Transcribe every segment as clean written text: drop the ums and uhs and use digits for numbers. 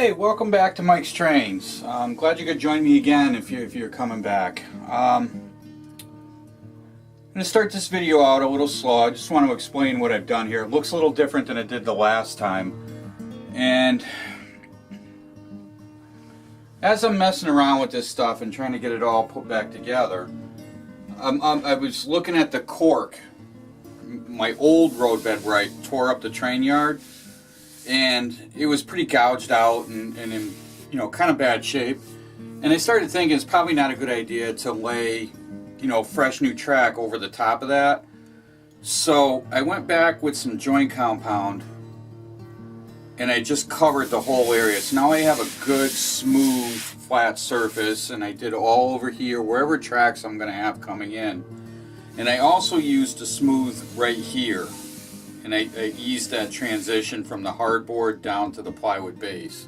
Hey, welcome back to Mike's Trains. I'm glad you could join me again if you're coming back. I'm going to start this video out a little slow. I just want to explain what I've done here. It looks a little different than it did the last time. And as I'm messing around with this stuff and trying to get it all put back together, I was looking at the cork, my old roadbed where I tore up the train yard. And it was pretty gouged out and in kind of bad shape. And I started thinking it's probably not a good idea to lay fresh new track over the top of that. So I went back with some joint compound and I just covered the whole area. So now I have a good smooth flat surface, and I did all over here wherever tracks I'm going to have coming in. And I also used a smooth right here. And I eased that transition from the hardboard down to the plywood base.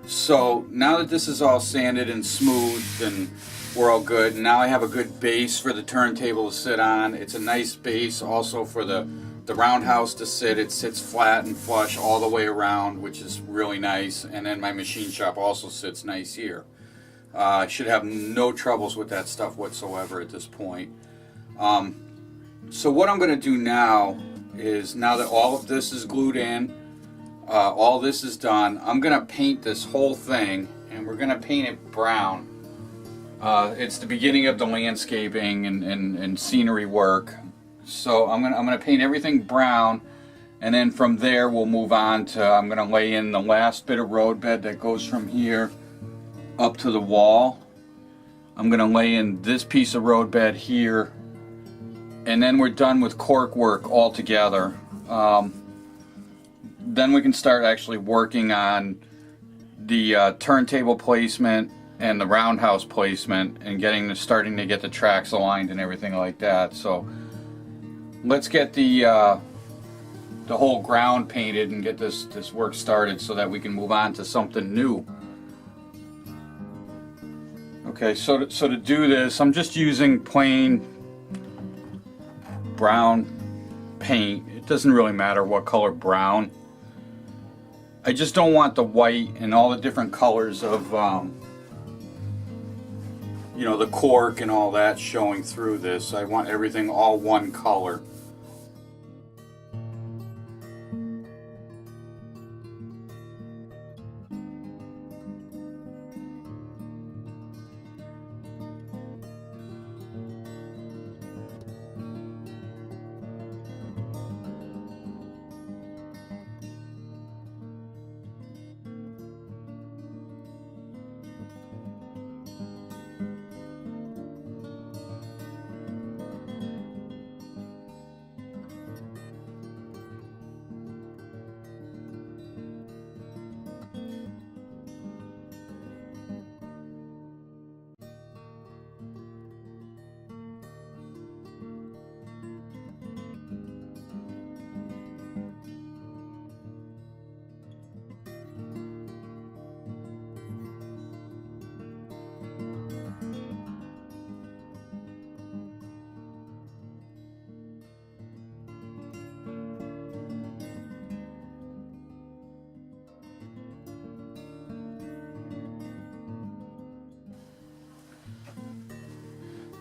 So now that this is all sanded and smoothed and we're all good, now I have a good base for the turntable to sit on. It's a nice base also for the roundhouse to sit. It sits flat and flush all the way around, which is really nice. And then my machine shop also sits nice here. I should have no troubles with that stuff whatsoever at this point. So what I'm going to do now is, now that all of this is glued in, all this is done, I'm going to paint this whole thing, and we're going to paint it brown. It's the beginning of the landscaping and scenery work, so I'm going to paint everything brown, and then from there we'll move on to, I'm going to lay in the last bit of roadbed that goes from here up to the wall. I'm going to lay in this piece of roadbed here, and then we're done with cork work altogether. Then we can start actually working on the turntable placement and the roundhouse placement and starting to get the tracks aligned and everything like that. So let's get the whole ground painted and get this work started so that we can move on to something new. Okay, so to do this, I'm just using plain brown paint. It doesn't really matter what color brown. I just don't want the white and all the different colors of the cork and all that showing through this. I want everything all one color.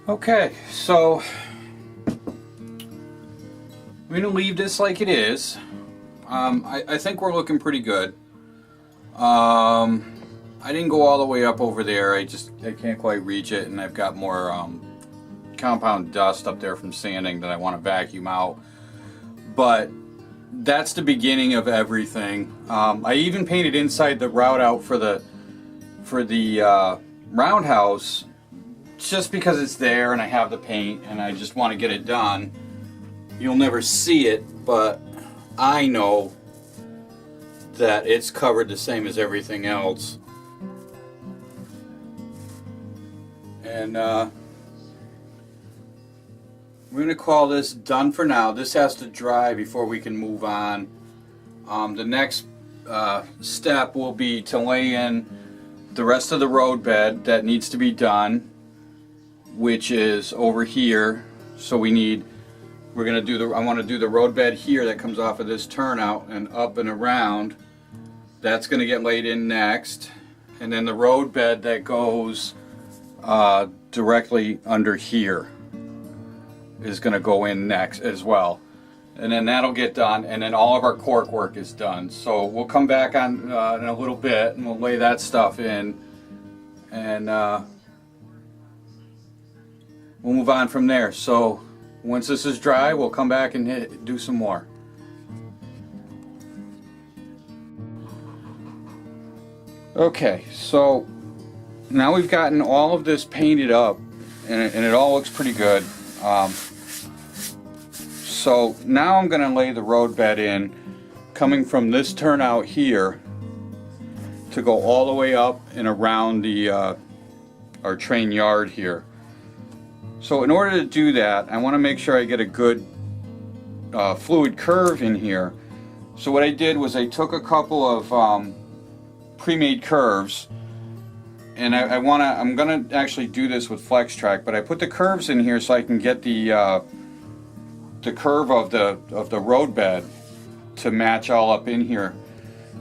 Okay, so I'm going to leave this like it is. I think we're looking pretty good. I didn't go all the way up over there. I can't quite reach it, and I've got more compound dust up there from sanding that I want to vacuum out. But that's the beginning of everything. I even painted inside the route out for the roundhouse, just because it's there and I have the paint and I just want to get it done. You'll never see it, but I know that it's covered the same as everything else. And we're going to call this done for now. This has to dry before we can move on. The next step will be to lay in the rest of the roadbed that needs to be done, which is over here. So I want to do the roadbed here that comes off of this turnout and up and around, that's going to get laid in next, and then the road bed that goes directly under here is going to go in next as well, and then that'll get done, and then all of our cork work is done. So we'll come back on in a little bit and we'll lay that stuff in, and we'll move on from there. So once this is dry, we'll come back and do some more. Okay, so now we've gotten all of this painted up, and it all looks pretty good. So now I'm going to lay the road bed in, coming from this turnout here to go all the way up and around the our train yard here. So in order to do that, I want to make sure I get a good fluid curve in here. So what I did was I took a couple of pre-made curves, and I'm gonna actually do this with Flex Track, but I put the curves in here so I can get the curve of the road bed to match all up in here.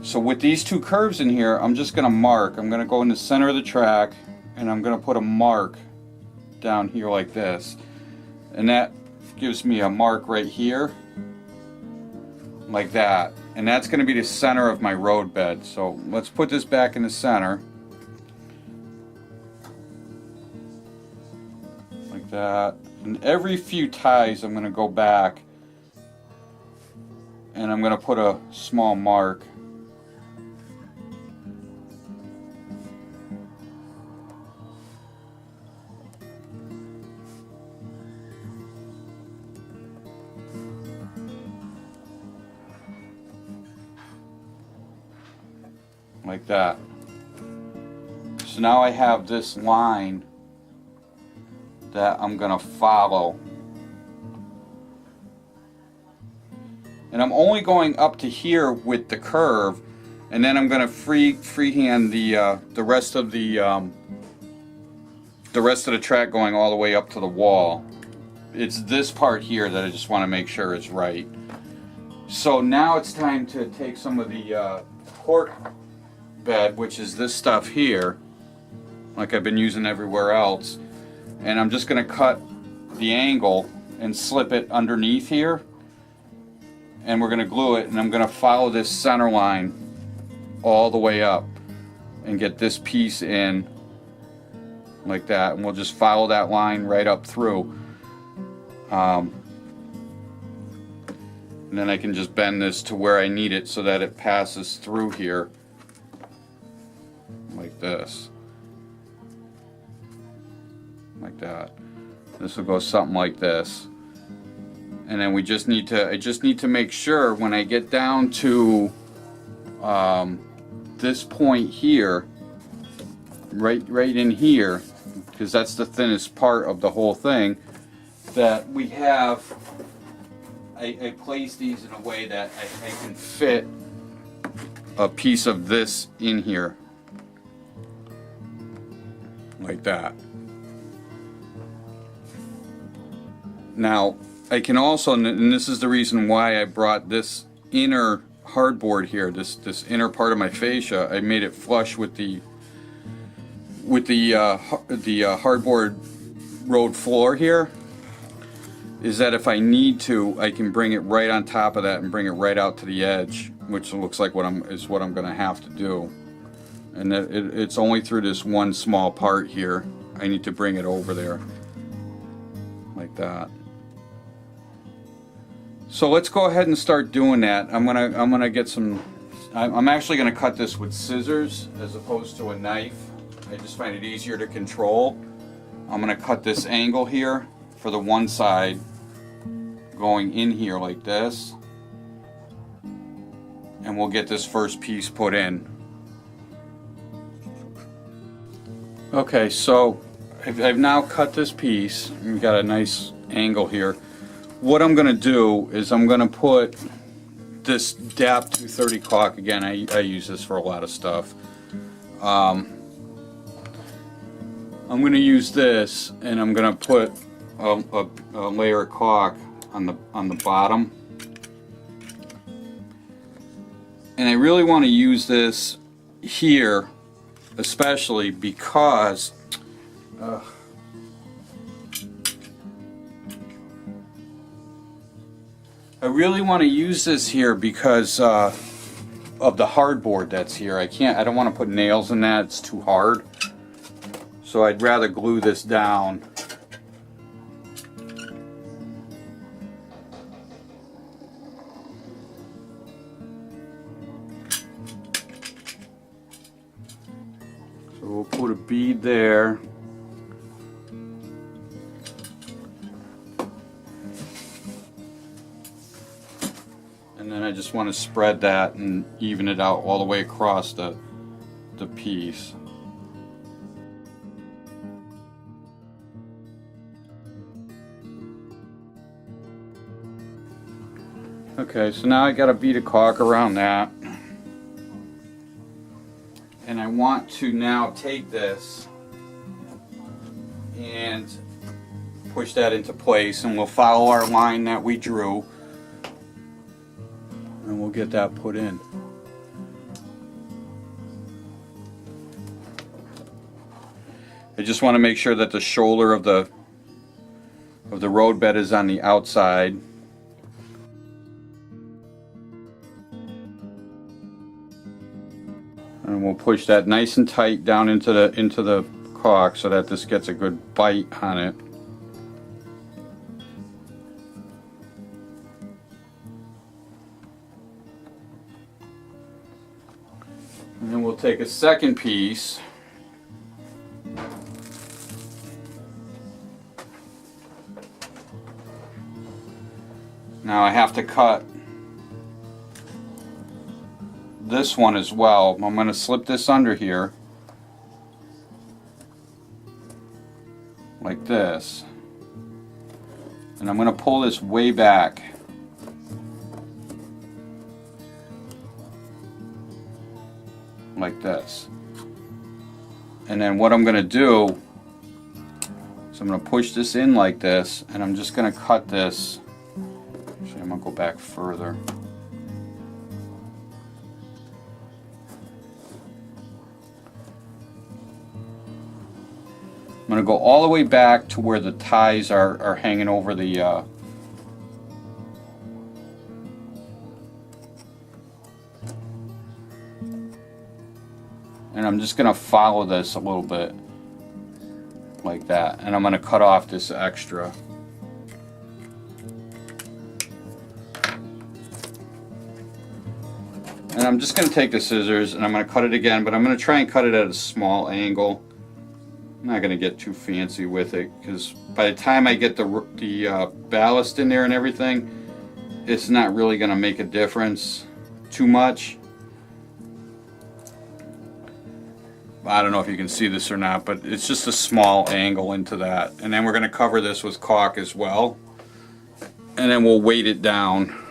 So with these two curves in here, I'm just gonna mark. I'm gonna go in the center of the track, and I'm gonna put a mark down here like this, and that gives me a mark right here like that, and that's going to be the center of my road bed. So let's put this back in the center like that, and every few ties I'm going to go back and I'm going to put a small mark like that. So now I have this line that I'm gonna follow, and I'm only going up to here with the curve, and then I'm gonna freehand the rest of the track going all the way up to the wall. It's this part here that I just want to make sure is right. So now it's time to take some of the cork bed, which is this stuff here, like I've been using everywhere else, and I'm just going to cut the angle and slip it underneath here, and we're going to glue it, and I'm going to follow this center line all the way up and get this piece in like that, and we'll just follow that line right up through, and then I can just bend this to where I need it so that it passes through here like this, like that. This will go something like this, and then I just need to make sure when I get down to this point here, right in here, because that's the thinnest part of the whole thing, that we have I place these in a way that I can fit a piece of this in here like that. Now I can also, and this is the reason why I brought this inner hardboard here, this inner part of my fascia, I made it flush with the hardboard road floor here, is that if I need to, I can bring it right on top of that and bring it right out to the edge, which looks like what I'm going to have to do. And it's only through this one small part here. I need to bring it over there like that. So let's go ahead and start doing that. I'm gonna get some. I'm actually gonna cut this with scissors as opposed to a knife. I just find it easier to control. I'm gonna cut this angle here for the one side, going in here like this, and we'll get this first piece put in. Okay, so I've now cut this piece. We've got a nice angle here. What I'm going to do is I'm going to put this DAP 230 caulk, again, I use this for a lot of stuff. I'm going to use this, and I'm going to put a layer of caulk on the bottom. And I really want to use this here, especially because I really want to use this here because of the hardboard that's here. I don't want to put nails in that, it's too hard. So I'd rather glue this down. So we'll put a bead there. And then I just want to spread that and even it out all the way across the piece. Okay, so now I got a bead of caulk around that. And I want to now take this and push that into place, and we'll follow our line that we drew. And we'll get that put in. I just want to make sure that the shoulder of the roadbed is on the outside. And we'll push that nice and tight down into the caulk so that this gets a good bite on it. And then we'll take a second piece. Now I have to cut this one as well. I'm going to slip this under here like this, and I'm going to pull this way back like this. And then what I'm going to do is I'm going to push this in like this, and I'm just going to cut this. Actually, I'm going to go back further. I'm going to go all the way back to where the ties are hanging over the and I'm just going to follow this a little bit like that, and I'm going to cut off this extra. And I'm just going to take the scissors and I'm going to cut it again, but I'm going to try and cut it at a small angle. I'm not going to get too fancy with it, because by the time I get the ballast in there and everything, it's not really going to make a difference too much. I don't know if you can see this or not, but it's just a small angle into that. And then we're going to cover this with caulk as well, and then we'll weight it down.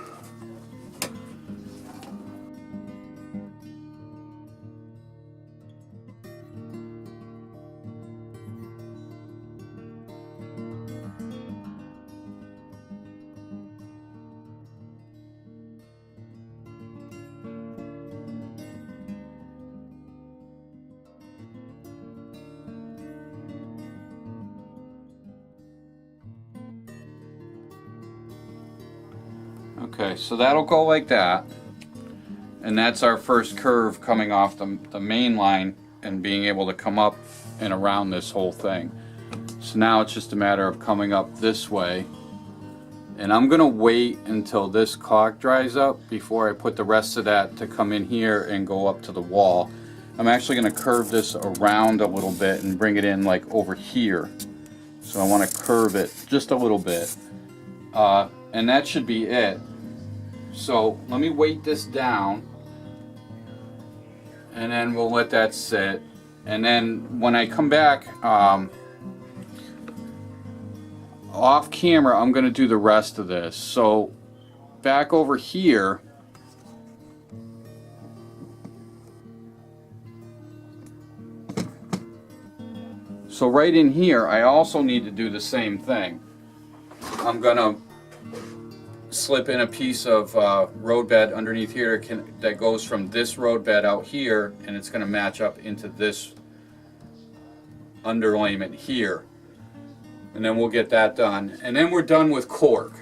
Okay, so that'll go like that, and that's our first curve coming off the main line and being able to come up and around this whole thing. So now it's just a matter of coming up this way, and I'm gonna wait until this caulk dries up before I put the rest of that to come in here and go up to the wall. I'm actually gonna curve this around a little bit and bring it in like over here. So I want to curve it just a little bit, and that should be it. So let me weight this down, and then we'll let that sit. And then when I come back off camera, I'm going to do the rest of this. So back over here, so right in here I also need to do the same thing. I'm going to slip in a piece of roadbed underneath here that goes from this roadbed out here, and it's going to match up into this underlayment here. And then we'll get that done. And then we're done with cork.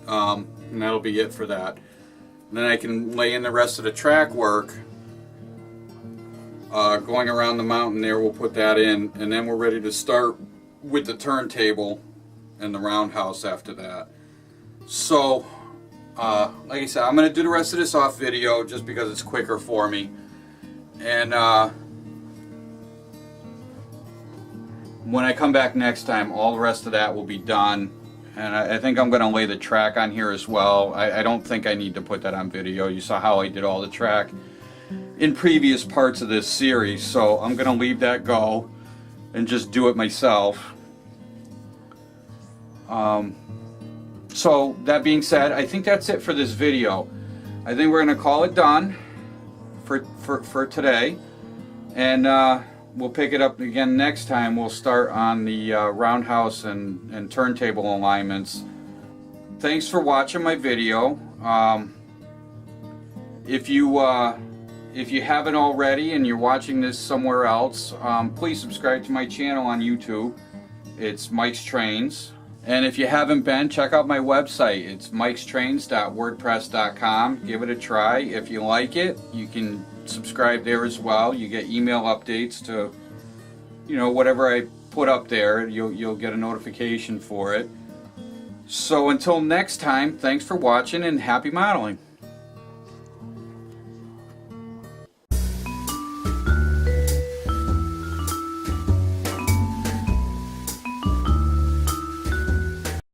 And that'll be it for that. And then I can lay in the rest of the track work. Going around the mountain there, we'll put that in, and then we're ready to start with the turntable and the roundhouse after that. So, like I said, I'm going to do the rest of this off video just because it's quicker for me. And when I come back next time, all the rest of that will be done. And I think I'm going to lay the track on here as well. I don't think I need to put that on video. You saw how I did all the track in previous parts of this series, so I'm going to leave that go and just do it myself. So that being said, I think that's it for this video. I think we're going to call it done for today, and we'll pick it up again next time. We'll start on the roundhouse and turntable alignments. Thanks for watching my video. If you haven't already and you're watching this somewhere else, please subscribe to my channel on YouTube. It's Mike's Trains. And if you haven't been, check out my website. It's mikestrains.wordpress.com. Give it a try. If you like it, you can subscribe there as well. You get email updates to, you know, whatever I put up there. You'll get a notification for it. So until next time, thanks for watching and happy modeling.